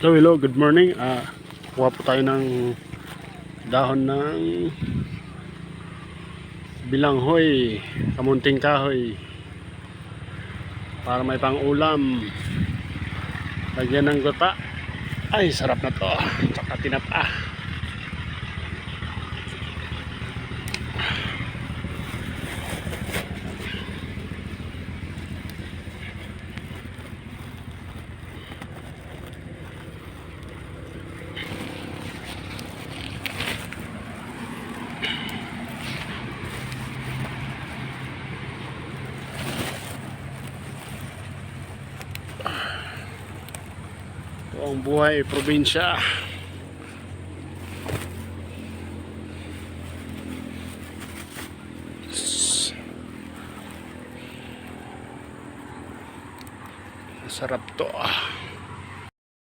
Hello, good morning. Kuha po tayo ng dahon ng bilanghoy, kamunting kahoy para may pang ulam. Lagyan ng gota. Ay, sarap na to. Tsaka tinapa. Ito ang buhay probinsya. Sarap to.